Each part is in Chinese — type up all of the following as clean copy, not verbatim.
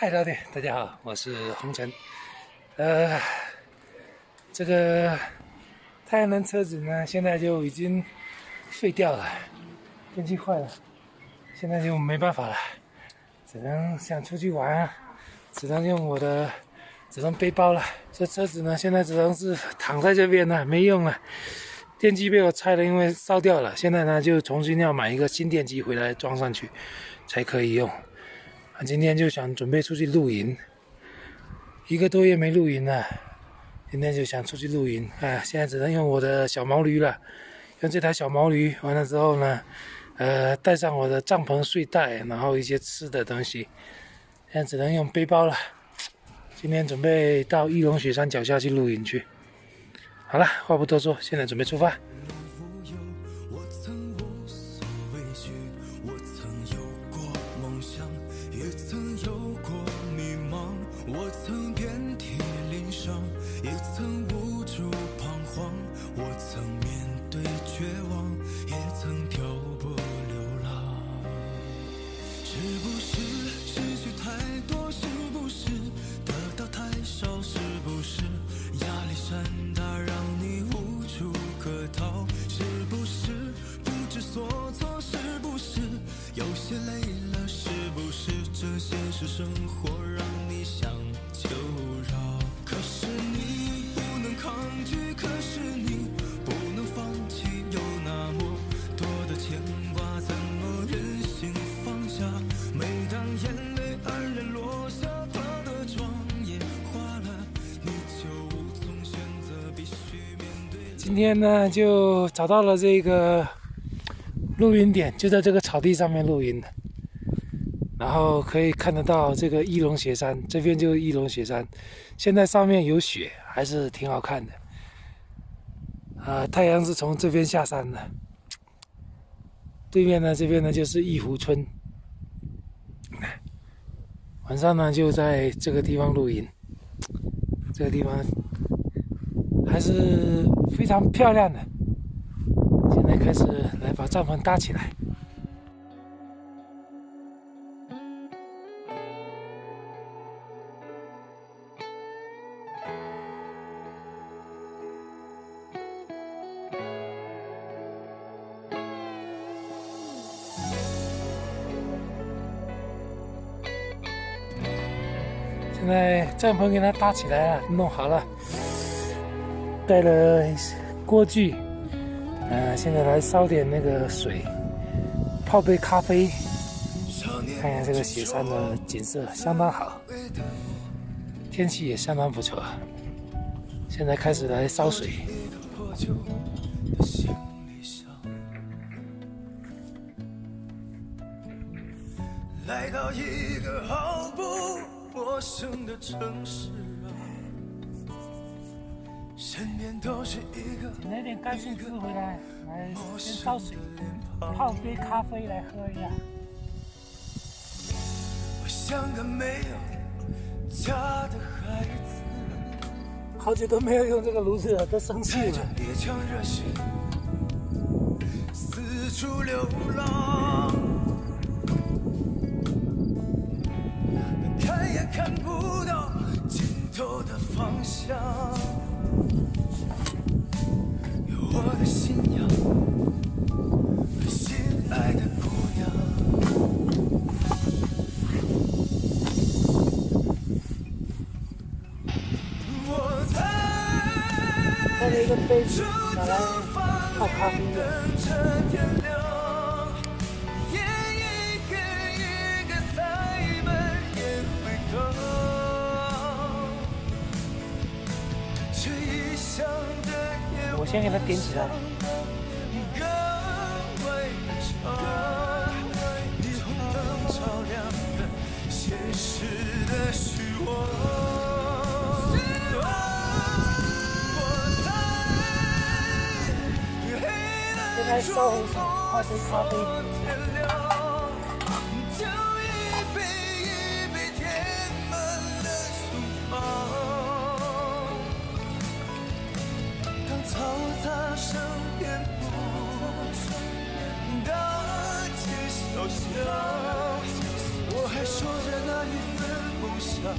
嗨，老铁，大家好，我是红尘。这个太阳能车子呢，现在就已经废掉了，电器坏了，现在就没办法了，只能想出去玩，只能用我的这种背包了。这车子呢，现在只能是躺在这边了，没用了。电机被我拆了，因为烧掉了。现在呢，就重新要买一个新电机回来装上去，才可以用。今天就想准备出去露营，1个多月没露营了，今天就想出去露营。现在只能用我的小毛驴了，用这台小毛驴。完了之后呢，带上我的帐篷、睡袋，然后一些吃的东西。现在只能用背包了。今天准备到义龙雪山脚下去露营去。好了，话不多说，现在准备出发。我曾遍体鳞伤，也曾无助彷徨，我曾面对绝望，也曾漂泊流浪。是不是失去太多？是不是得到太少？是不是压力山大让你无处可逃？是不是不知所措？是不是有些累了？是不是这现实生活让你想求饶？可是你不能抗拒，可是你不能放弃，有那么多的牵挂，怎么忍心放下？每当眼泪黯然落下，他的妆也花了，你就无从选择，必须面对。今天呢，就找到了这个露营点，就在这个草地上面露营的。然后可以看得到这个义龙雪山，这边就是义龙雪山，现在上面有雪，还是挺好看的。太阳是从这边下山的。对面呢，这边呢就是义湖村。晚上呢就在这个地方露营，这个地方还是非常漂亮的。现在开始来把帐篷搭起来。现在帐篷给它搭起来了，弄好了，带了锅具，现在来烧点那个水，泡杯咖啡，看一下这个雪山的景色相当好，天气也相当不错。现在开始来烧水。来到一个毫不陌生的城市啊，身边都是一个捡了点干树枝回来，来先烧水，泡杯咖啡来喝一下。我像个没有家的孩子，好久都没有用这个炉子了，都生气了。别强热血，四处流浪，看也看不到尽头的方向。有我的信仰和心爱的姑娘。我带了一个杯子，拿来泡咖啡的。等着天亮，一个一个塞满烟灰缸，这异乡的夜我先给它点起来。更为长，霓虹灯照亮了现实的虚妄。现在烧红水，泡杯咖啡。就一杯一杯填满了胸膛。当嘈杂声遍布大街小巷，我还说着那一份梦下，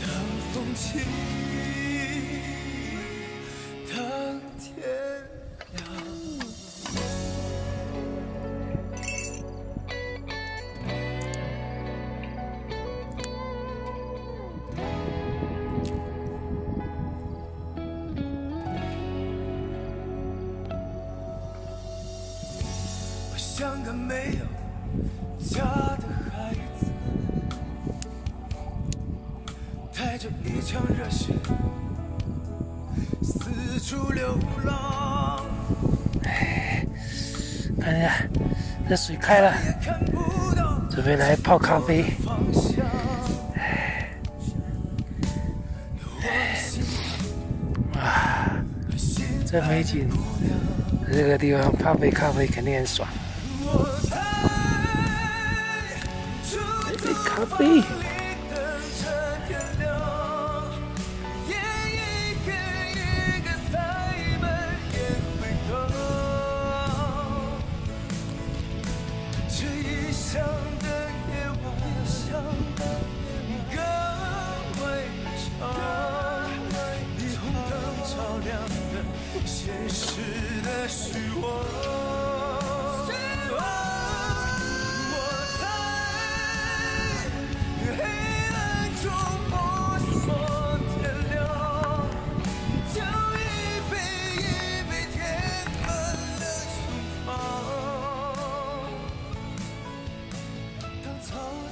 当风起，当天亮。我像个没有家的孩子，带着一腔热血四处流浪。看一下，这水开了，准备来泡咖啡。啊，这美景，这个地方泡杯咖啡肯定很爽。这杯咖啡。现实的虚妄，我在黑暗中摸索天亮，就一杯一杯填满了胸膛。当嘈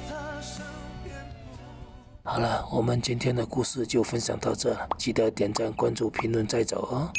杂声遍布。好了，我们今天的故事就分享到这了，记得点赞、关注、评论再走哦。